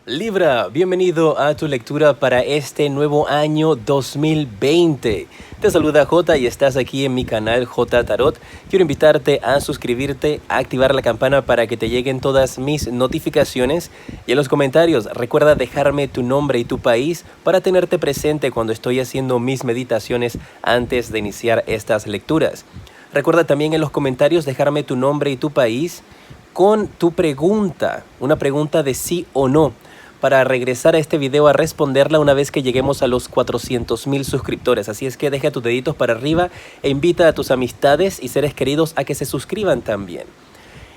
Libra, bienvenido a tu lectura para este nuevo año 2020. Te saluda J y estás aquí en mi canal J Tarot. Quiero invitarte a suscribirte, a activar la campana para que te lleguen todas mis notificaciones. Y en los comentarios recuerda dejarme tu nombre y tu país para tenerte presente cuando estoy haciendo mis meditaciones antes de iniciar estas lecturas. Recuerda también en los comentarios dejarme tu nombre y tu país con tu pregunta, una pregunta de sí o no, para regresar a este video a responderla una vez que lleguemos a los 400,000 suscriptores. Así es que deja tus deditos para arriba e invita a tus amistades y seres queridos a que se suscriban también.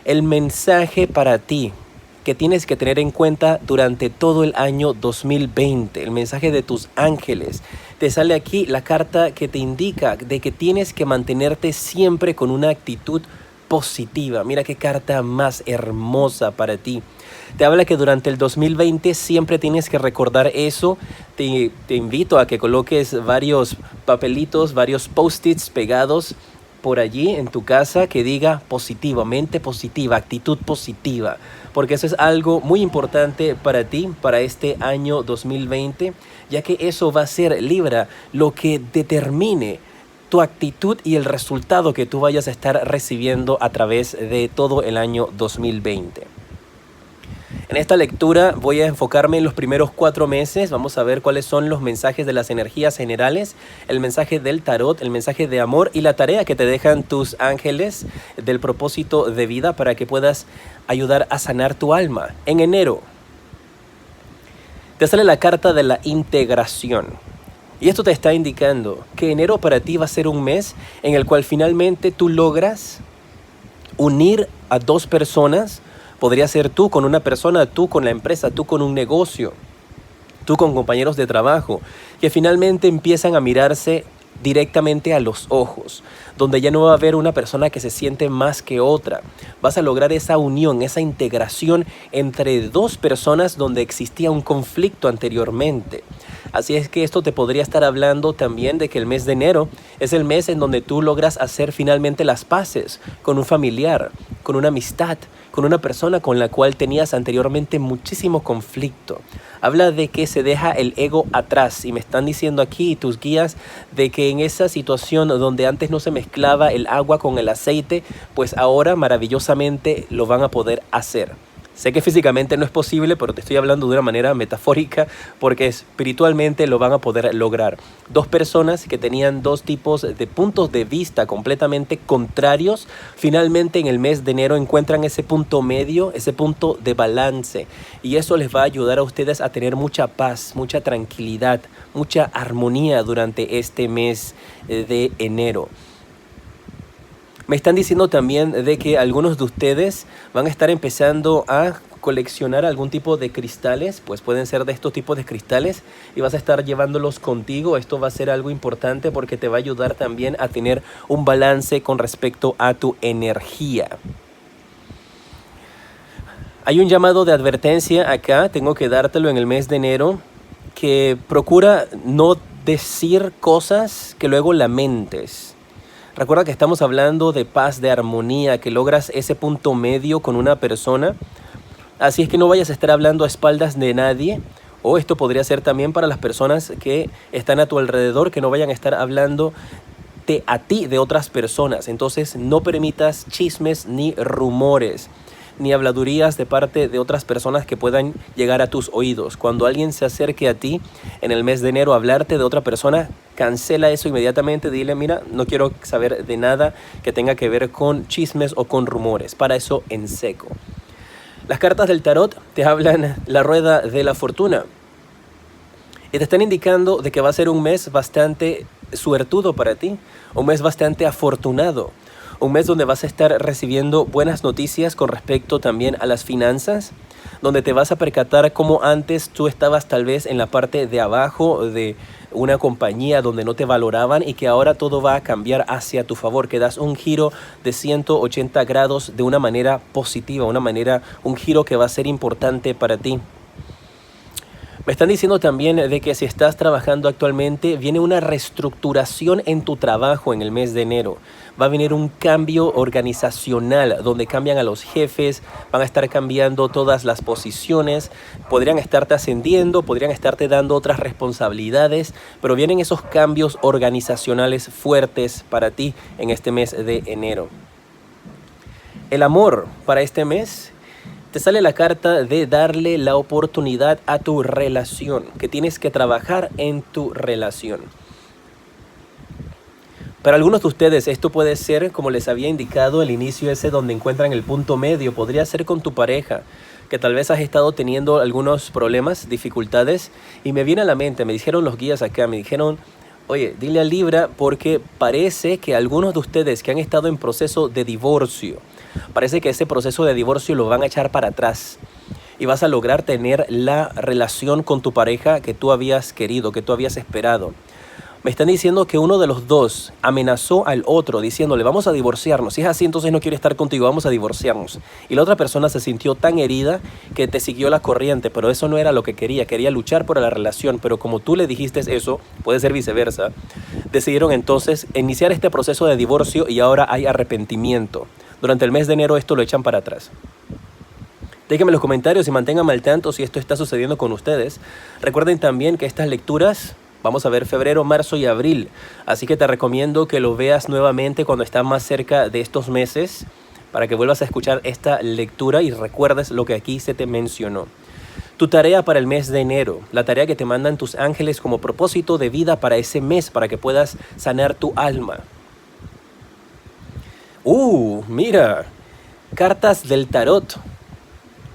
El mensaje para ti que tienes que tener en cuenta durante todo el año 2020, el mensaje de tus ángeles. Te sale aquí la carta que te indica de que tienes que mantenerte siempre con una actitud positiva. Mira qué carta más hermosa para ti. Te habla que durante el 2020 siempre tienes que recordar eso. Te invito a que coloques varios papelitos, varios post-its pegados por allí en tu casa que diga positivo, mente positiva, actitud positiva. Porque eso es algo muy importante para ti, para este año 2020, ya que eso va a ser, Libra, lo que determine tu actitud y el resultado que tú vayas a estar recibiendo a través de todo el año 2020. En esta lectura voy a enfocarme en los primeros 4 meses. Vamos a ver cuáles son los mensajes de las energías generales, el mensaje del tarot, el mensaje de amor y la tarea que te dejan tus ángeles del propósito de vida para que puedas ayudar a sanar tu alma. En enero te sale la carta de la integración. Y esto te está indicando que enero para ti va a ser un mes en el cual finalmente tú logras unir a 2 personas. Podría ser tú con una persona, tú con la empresa, tú con un negocio, tú con compañeros de trabajo, que finalmente empiezan a mirarse directamente a los ojos, donde ya no va a haber una persona que se siente más que otra. Vas a lograr esa unión, esa integración entre 2 personas donde existía un conflicto anteriormente. Así es que esto te podría estar hablando también de que el mes de enero es el mes en donde tú logras hacer finalmente las paces con un familiar, con una amistad, con una persona con la cual tenías anteriormente muchísimo conflicto. Habla de que se deja el ego atrás y me están diciendo aquí tus guías de que en esa situación donde antes no se mezclaba el agua con el aceite, pues ahora maravillosamente lo van a poder hacer. Sé que físicamente no es posible, pero te estoy hablando de una manera metafórica porque espiritualmente lo van a poder lograr. 2 personas que tenían 2 tipos de puntos de vista completamente contrarios, finalmente en el mes de enero encuentran ese punto medio, ese punto de balance. Y eso les va a ayudar a ustedes a tener mucha paz, mucha tranquilidad, mucha armonía durante este mes de enero. Me están diciendo también de que algunos de ustedes van a estar empezando a coleccionar algún tipo de cristales, pues pueden ser de estos tipos de cristales y vas a estar llevándolos contigo. Esto va a ser algo importante porque te va a ayudar también a tener un balance con respecto a tu energía. Hay un llamado de advertencia acá, tengo que dártelo en el mes de enero, que procura no decir cosas que luego lamentes. Recuerda que estamos hablando de paz, de armonía, que logras ese punto medio con una persona. Así es que no vayas a estar hablando a espaldas de nadie. O esto podría ser también para las personas que están a tu alrededor, que no vayan a estar hablando a ti de otras personas. Entonces no permitas chismes ni rumores, ni habladurías de parte de otras personas que puedan llegar a tus oídos. Cuando alguien se acerque a ti en el mes de enero a hablarte de otra persona, cancela eso inmediatamente, dile, mira, no quiero saber de nada que tenga que ver con chismes o con rumores. Para eso en seco. Las cartas del tarot te hablan la rueda de la fortuna y te están indicando de que va a ser un mes bastante suertudo para ti, un mes bastante afortunado. Un mes donde vas a estar recibiendo buenas noticias con respecto también a las finanzas, donde te vas a percatar cómo antes tú estabas tal vez en la parte de abajo de una compañía donde no te valoraban y que ahora todo va a cambiar hacia tu favor, que das un giro de 180 grados de una manera positiva, un giro que va a ser importante para ti. Me están diciendo también de que si estás trabajando actualmente, viene una reestructuración en tu trabajo en el mes de enero. Va a venir un cambio organizacional donde cambian a los jefes, van a estar cambiando todas las posiciones, podrían estarte ascendiendo, podrían estarte dando otras responsabilidades, pero vienen esos cambios organizacionales fuertes para ti en este mes de enero. El amor para este mes. Te sale la carta de darle la oportunidad a tu relación, que tienes que trabajar en tu relación. Para algunos de ustedes esto puede ser, como les había indicado, el inicio ese donde encuentran el punto medio. Podría ser con tu pareja, que tal vez has estado teniendo algunos problemas, dificultades. Y me viene a la mente, me dijeron los guías acá, me dijeron, oye, dile a Libra porque parece que algunos de ustedes que han estado en proceso de divorcio, parece que ese proceso de divorcio lo van a echar para atrás y vas a lograr tener la relación con tu pareja que tú habías querido, que tú habías esperado. Me están diciendo que uno de los dos amenazó al otro diciéndole vamos a divorciarnos. Si es así, entonces no quiero estar contigo, vamos a divorciarnos. Y la otra persona se sintió tan herida que te siguió la corriente, pero eso no era lo que quería. Quería luchar por la relación, pero como tú le dijiste eso, puede ser viceversa. Decidieron entonces iniciar este proceso de divorcio y ahora hay arrepentimiento. Durante el mes de enero esto lo echan para atrás. Déjenme en los comentarios y manténganme al tanto si esto está sucediendo con ustedes. Recuerden también que estas lecturas vamos a ver febrero, marzo y abril. Así que te recomiendo que lo veas nuevamente cuando estás más cerca de estos meses para que vuelvas a escuchar esta lectura y recuerdes lo que aquí se te mencionó. Tu tarea para el mes de enero, la tarea que te mandan tus ángeles como propósito de vida para ese mes, para que puedas sanar tu alma. Mira, cartas del tarot,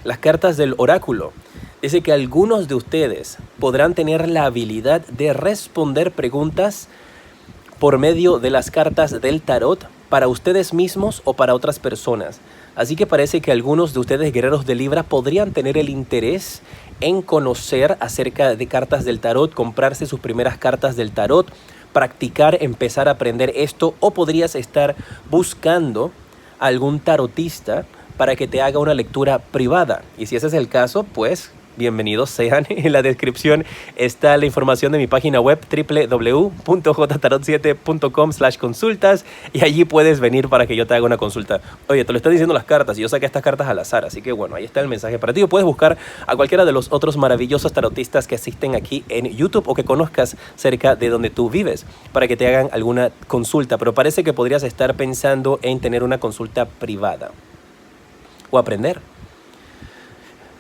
las cartas del oráculo. Dice que algunos de ustedes podrán tener la habilidad de responder preguntas por medio de las cartas del tarot para ustedes mismos o para otras personas. Así que parece que algunos de ustedes, guerreros de Libra, podrían tener el interés en conocer acerca de cartas del tarot, comprarse sus primeras cartas del tarot, practicar, empezar a aprender esto, o podrías estar buscando a algún tarotista para que te haga una lectura privada. Y si ese es el caso, pues bienvenidos sean. En la descripción está la información de mi página web www.jtarot7.com/consultas y allí puedes venir para que yo te haga una consulta. Oye, te lo están diciendo las cartas y yo saqué estas cartas al azar, así que bueno, ahí está el mensaje para ti. O puedes buscar a cualquiera de los otros maravillosos tarotistas que asisten aquí en YouTube o que conozcas cerca de donde tú vives para que te hagan alguna consulta, pero parece que podrías estar pensando en tener una consulta privada o aprender.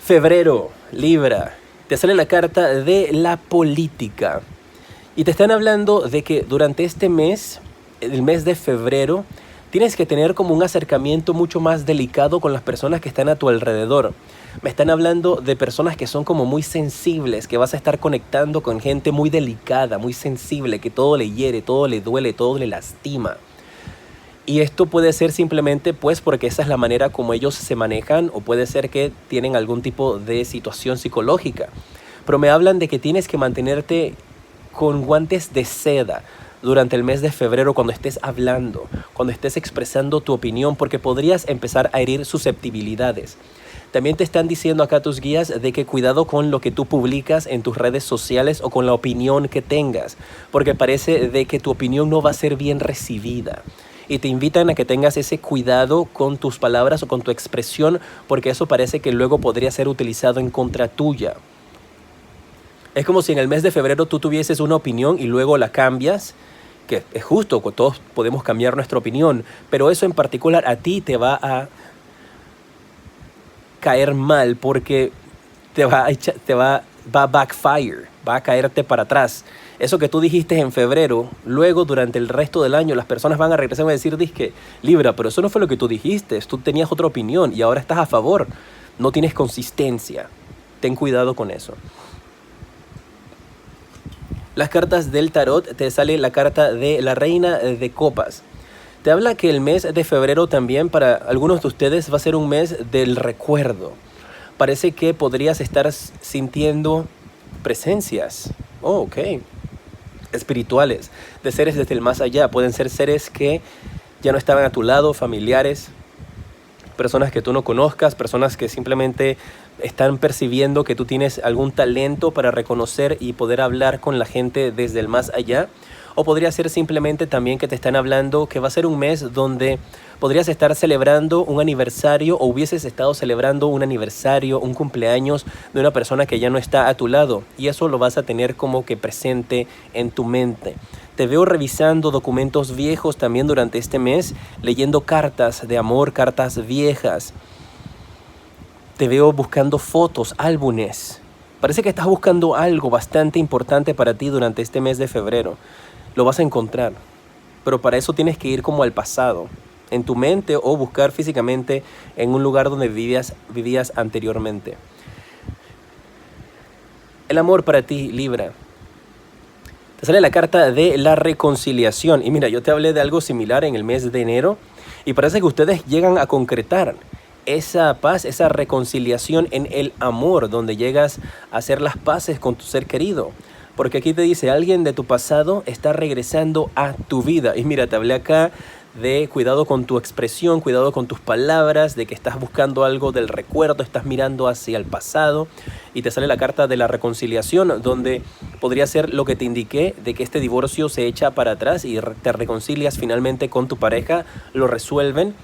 Febrero, Libra, te sale la carta de la política y te están hablando de que durante este mes, el mes de febrero, tienes que tener como un acercamiento mucho más delicado con las personas que están a tu alrededor. Me están hablando de personas que son como muy sensibles, que vas a estar conectando con gente muy delicada, muy sensible, que todo le hiere, todo le duele, todo le lastima. Y esto puede ser simplemente pues porque esa es la manera como ellos se manejan, o puede ser que tienen algún tipo de situación psicológica. Pero me hablan de que tienes que mantenerte con guantes de seda durante el mes de febrero cuando estés hablando, cuando estés expresando tu opinión, porque podrías empezar a herir susceptibilidades. También te están diciendo acá tus guías de que cuidado con lo que tú publicas en tus redes sociales o con la opinión que tengas, porque parece de que tu opinión no va a ser bien recibida. Y te invitan a que tengas ese cuidado con tus palabras o con tu expresión, porque eso parece que luego podría ser utilizado en contra tuya. Es como si en el mes de febrero tú tuvieses una opinión y luego la cambias, que es justo, todos podemos cambiar nuestra opinión, pero eso en particular a ti te va a caer mal porque va a backfire, va a caerte para atrás. Eso que tú dijiste en febrero, luego durante el resto del año las personas van a regresar y van a decir, dizque, Libra, pero eso no fue lo que tú dijiste, tú tenías otra opinión y ahora estás a favor, no tienes consistencia. Ten cuidado con eso. Las cartas del tarot, te sale la carta de la Reina de Copas. Te habla que el mes de febrero también para algunos de ustedes va a ser un mes del recuerdo. Parece que podrías estar sintiendo presencias. Ok. Espirituales, de seres desde el más allá. Pueden ser seres que ya no estaban a tu lado, familiares, personas que tú no conozcas, personas que simplemente están percibiendo que tú tienes algún talento para reconocer y poder hablar con la gente desde el más allá. O podría ser simplemente también que te están hablando que va a ser un mes donde podrías estar celebrando un aniversario o hubieses estado celebrando un aniversario, un cumpleaños de una persona que ya no está a tu lado. Y eso lo vas a tener como que presente en tu mente. Te veo revisando documentos viejos también durante este mes, leyendo cartas de amor, cartas viejas. Te veo buscando fotos, álbumes. Parece que estás buscando algo bastante importante para ti durante este mes de febrero. Lo vas a encontrar, pero para eso tienes que ir como al pasado, en tu mente o buscar físicamente en un lugar donde vivías anteriormente. El amor para ti, Libra. Te sale la carta de la reconciliación. Y mira, yo te hablé de algo similar en el mes de enero y parece que ustedes llegan a concretar esa paz, esa reconciliación en el amor, donde llegas a hacer las paces con tu ser querido. Porque aquí te dice, alguien de tu pasado está regresando a tu vida. Y mira, te hablé acá de cuidado con tu expresión, cuidado con tus palabras, de que estás buscando algo del recuerdo, estás mirando hacia el pasado. Y te sale la carta de la reconciliación, donde podría ser lo que te indiqué, de que este divorcio se echa para atrás y te reconcilias finalmente con tu pareja, lo resuelven.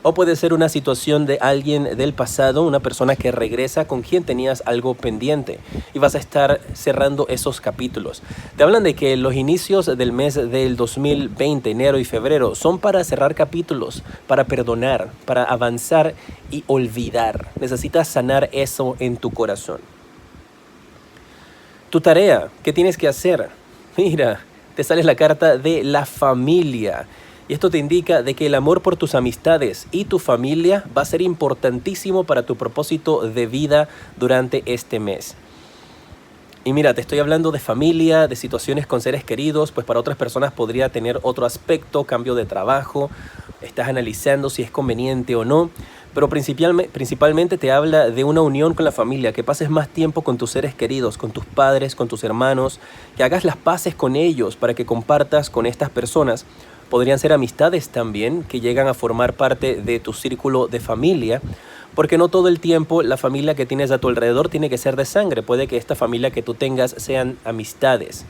O puede ser una situación de alguien del pasado, una persona que regresa con quien tenías algo pendiente y vas a estar cerrando esos capítulos. Te hablan de que los inicios del mes del 2020, enero y febrero, son para cerrar capítulos, para perdonar, para avanzar y olvidar. Necesitas sanar eso en tu corazón. Tu tarea, ¿qué tienes que hacer? Mira, te sale la carta de la familia. Y esto te indica de que el amor por tus amistades y tu familia va a ser importantísimo para tu propósito de vida durante este mes. Y mira, te estoy hablando de familia, de situaciones con seres queridos, pues para otras personas podría tener otro aspecto, cambio de trabajo, estás analizando si es conveniente o no, pero principalmente te habla de una unión con la familia, que pases más tiempo con tus seres queridos, con tus padres, con tus hermanos, que hagas las paces con ellos para que compartas con estas personas. Podrían ser amistades también que llegan a formar parte de tu círculo de familia, porque no todo el tiempo la familia que tienes a tu alrededor tiene que ser de sangre. Puede que esta familia que tú tengas sean amistades.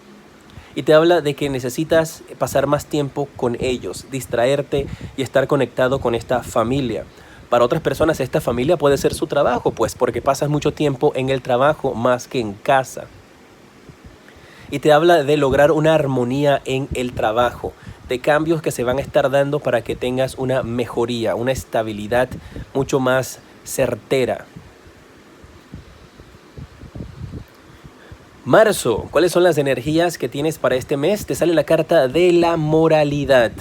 Y te habla de que necesitas pasar más tiempo con ellos, distraerte y estar conectado con esta familia. Para otras personas esta familia puede ser su trabajo, pues porque pasas mucho tiempo en el trabajo más que en casa. Y te habla de lograr una armonía en el trabajo, de cambios que se van a estar dando para que tengas una mejoría, una estabilidad mucho más certera. Marzo, ¿cuáles son las energías que tienes para este mes? Te sale la carta de la moralidad.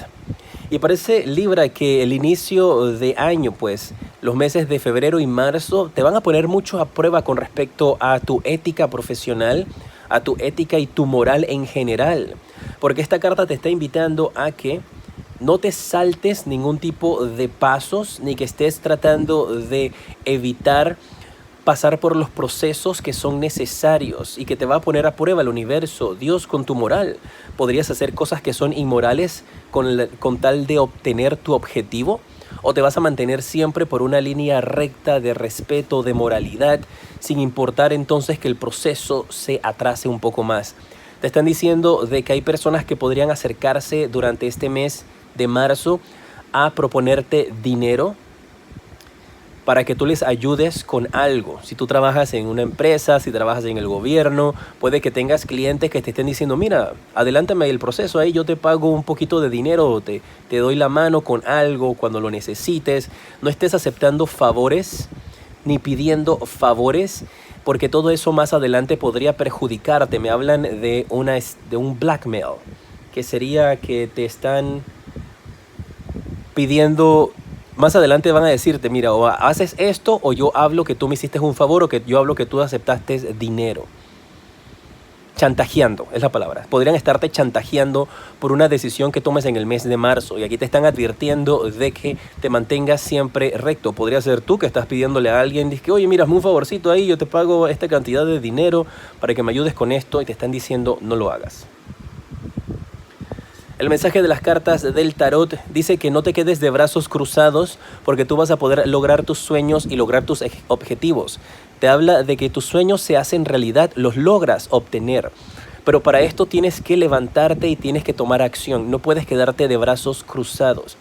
Y parece, Libra, que el inicio de año, pues los meses de febrero y marzo te van a poner mucho a prueba con respecto a tu ética profesional, a tu ética y tu moral en general. Porque esta carta te está invitando a que no te saltes ningún tipo de pasos, ni que estés tratando de evitar pasar por los procesos que son necesarios y que te va a poner a prueba el universo, Dios, con tu moral. Podrías hacer cosas que son inmorales con tal de obtener tu objetivo, o te vas a mantener siempre por una línea recta de respeto, de moralidad, sin importar entonces que el proceso se atrase un poco más. Te están diciendo de que hay personas que podrían acercarse durante este mes de marzo a proponerte dinero para que tú les ayudes con algo. Si tú trabajas en una empresa, si trabajas en el gobierno, puede que tengas clientes que te estén diciendo, mira, adelántame el proceso, ahí yo te pago un poquito de dinero, te doy la mano con algo cuando lo necesites. No estés aceptando favores ni pidiendo favores, porque todo eso más adelante podría perjudicarte. Me hablan de un blackmail, que sería que te están pidiendo. Más adelante van a decirte, mira, o haces esto, o yo hablo que tú me hiciste un favor, o que yo hablo que tú aceptaste dinero. Chantajeando, es la palabra. Podrían estarte chantajeando por una decisión que tomes en el mes de marzo. Y aquí te están advirtiendo de que te mantengas siempre recto. Podría ser tú que estás pidiéndole a alguien, dices que, oye, mira, hazme un favorcito ahí, yo te pago esta cantidad de dinero para que me ayudes con esto. Y te están diciendo, no lo hagas. El mensaje de las cartas del tarot dice que no te quedes de brazos cruzados porque tú vas a poder lograr tus sueños y lograr tus objetivos. Te habla de que tus sueños se hacen realidad, los logras obtener. Pero para esto tienes que levantarte y tienes que tomar acción. No puedes quedarte de brazos cruzados.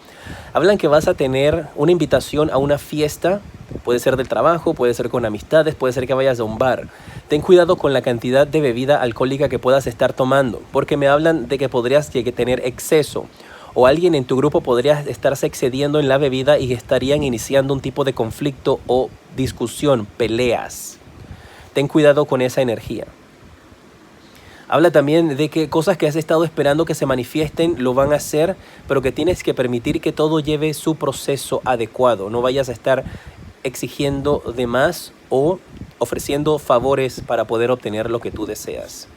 Hablan que vas a tener una invitación a una fiesta. Puede ser del trabajo, puede ser con amistades, puede ser que vayas a un bar. Ten cuidado con la cantidad de bebida alcohólica que puedas estar tomando, porque me hablan de que podrías tener exceso o alguien en tu grupo podría estarse excediendo en la bebida y estarían iniciando un tipo de conflicto o discusión, peleas. Ten cuidado con esa energía. Habla también de que cosas que has estado esperando que se manifiesten lo van a hacer, pero que tienes que permitir que todo lleve su proceso adecuado. No vayas a estar exigiendo de más o ofreciendo favores para poder obtener lo que tú deseas.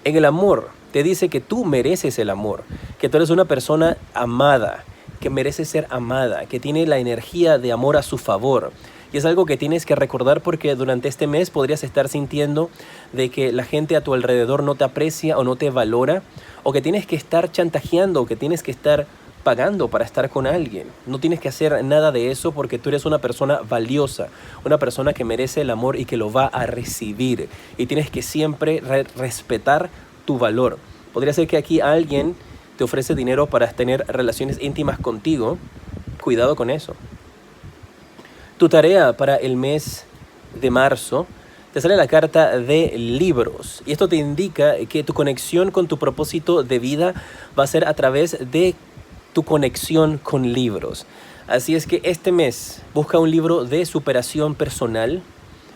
En el amor, te dice que tú mereces el amor, que tú eres una persona amada, que merece ser amada, que tiene la energía de amor a su favor. Y es algo que tienes que recordar porque durante este mes podrías estar sintiendo de que la gente a tu alrededor no te aprecia o no te valora, o que tienes que estar chantajeando, o que tienes que estar pagando para estar con alguien. No tienes que hacer nada de eso porque tú eres una persona valiosa, una persona que merece el amor y que lo va a recibir. Y tienes que siempre respetar tu valor. Podría ser que aquí alguien te ofrece dinero para tener relaciones íntimas contigo. Cuidado con eso. Tu tarea para el mes de marzo, te sale la carta de libros. Y esto te indica que tu conexión con tu propósito de vida va a ser a través de tu conexión con libros. Así es que este mes busca un libro de superación personal,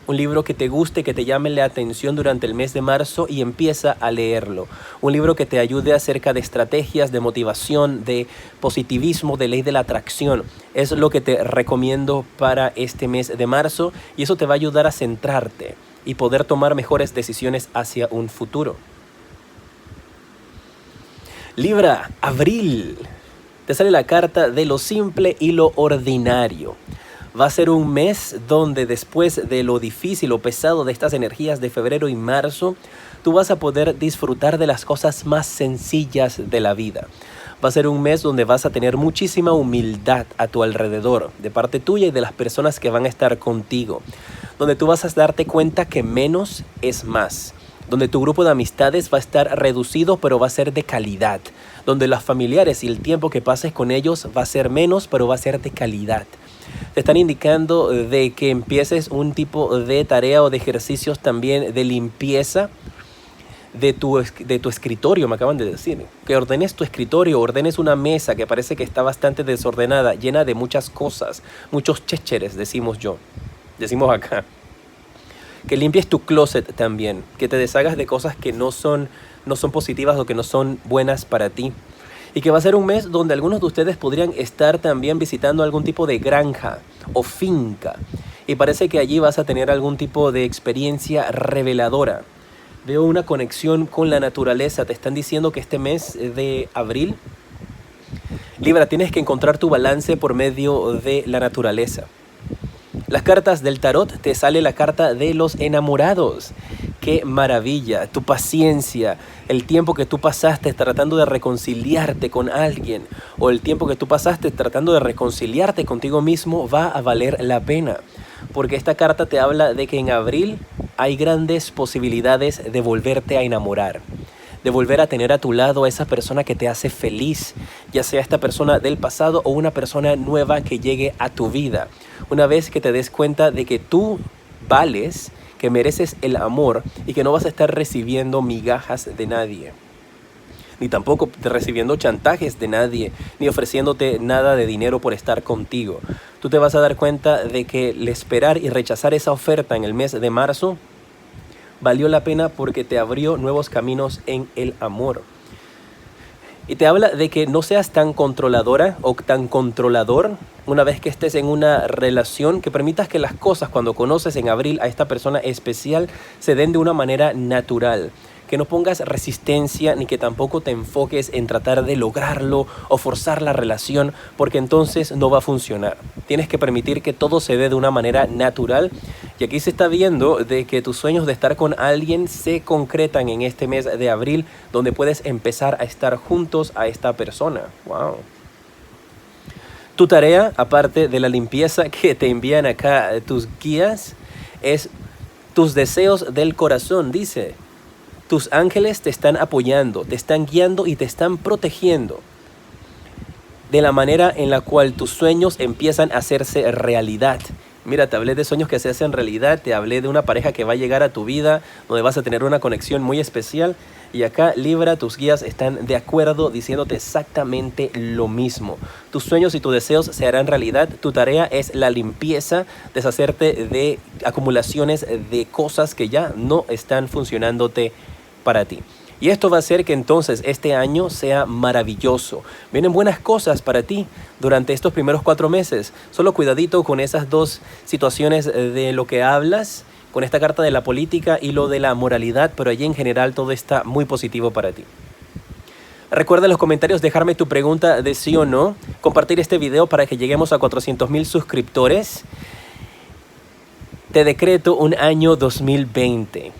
un libro que te guste, que te llame la atención durante el mes de marzo y empieza a leerlo. Un libro que te ayude acerca de estrategias, de motivación, de positivismo, de ley de la atracción. Es lo que te recomiendo para este mes de marzo y eso te va a ayudar a centrarte y poder tomar mejores decisiones hacia un futuro. Libra, abril. Te sale la carta de lo simple y lo ordinario. Va a ser un mes donde después de lo difícil o pesado de estas energías de febrero y marzo, tú vas a poder disfrutar de las cosas más sencillas de la vida. Va a ser un mes donde vas a tener muchísima humildad a tu alrededor, de parte tuya y de las personas que van a estar contigo. Donde tú vas a darte cuenta que menos es más. Donde tu grupo de amistades va a estar reducido, pero va a ser de calidad. Donde los familiares y el tiempo que pases con ellos va a ser menos, pero va a ser de calidad. Te están indicando de que empieces un tipo de tarea o de ejercicios también de limpieza de tu escritorio, me acaban de decir. Que ordenes tu escritorio, ordenes una mesa que parece que está bastante desordenada, llena de muchas cosas, muchos chécheres, decimos acá. Que limpies tu closet también, que te deshagas de cosas que no son positivas o que no son buenas para ti. Y que va a ser un mes donde algunos de ustedes podrían estar también visitando algún tipo de granja o finca. Y parece que allí vas a tener algún tipo de experiencia reveladora. Veo una conexión con la naturaleza. Te están diciendo que este mes de abril, Libra, tienes que encontrar tu balance por medio de la naturaleza. Las cartas del tarot, te sale la carta de los enamorados. ¡Qué maravilla! Tu paciencia, el tiempo que tú pasaste tratando de reconciliarte con alguien o el tiempo que tú pasaste tratando de reconciliarte contigo mismo va a valer la pena. Porque esta carta te habla de que en abril hay grandes posibilidades de volverte a enamorar. De volver a tener a tu lado a esa persona que te hace feliz, ya sea esta persona del pasado o una persona nueva que llegue a tu vida. Una vez que te des cuenta de que tú vales, que mereces el amor y que no vas a estar recibiendo migajas de nadie, ni tampoco recibiendo chantajes de nadie, ni ofreciéndote nada de dinero por estar contigo. Tú te vas a dar cuenta de que el esperar y rechazar esa oferta en el mes de marzo valió la pena porque te abrió nuevos caminos en el amor. Y te habla de que no seas tan controladora o tan controlador una vez que estés en una relación, que permitas que las cosas cuando conoces en abril a esta persona especial se den de una manera natural. que no pongas resistencia ni que tampoco te enfoques en tratar de lograrlo o forzar la relación, porque entonces no va a funcionar. Tienes que permitir que todo se dé de una manera natural, y aquí se está viendo de que tus sueños de estar con alguien se concretan en este mes de abril, donde puedes empezar a estar juntos a esta persona. Wow. Tu tarea, aparte de la limpieza que te envían acá tus guías, es tus deseos del corazón. Dice, tus ángeles te están apoyando, te están guiando y te están protegiendo de la manera en la cual tus sueños empiezan a hacerse realidad. Mira, te hablé de sueños que se hacen realidad, te hablé de una pareja que va a llegar a tu vida, donde vas a tener una conexión muy especial. Y acá, Libra, tus guías están de acuerdo diciéndote exactamente lo mismo. Tus sueños y tus deseos se harán realidad. Tu tarea es la limpieza, deshacerte de acumulaciones de cosas que ya no están funcionándote para ti. Y esto va a hacer que entonces este año sea maravilloso. Vienen buenas cosas para ti durante estos primeros 4 meses. Solo cuidadito con esas dos situaciones de lo que hablas, con esta carta de la política y lo de la moralidad, pero allí en general todo está muy positivo para ti. Recuerda en los comentarios dejarme tu pregunta de sí o no, compartir este video para que lleguemos a 400,000 suscriptores. Te decreto un año 2020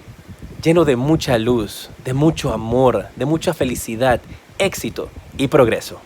lleno de mucha luz, de mucho amor, de mucha felicidad, éxito y progreso.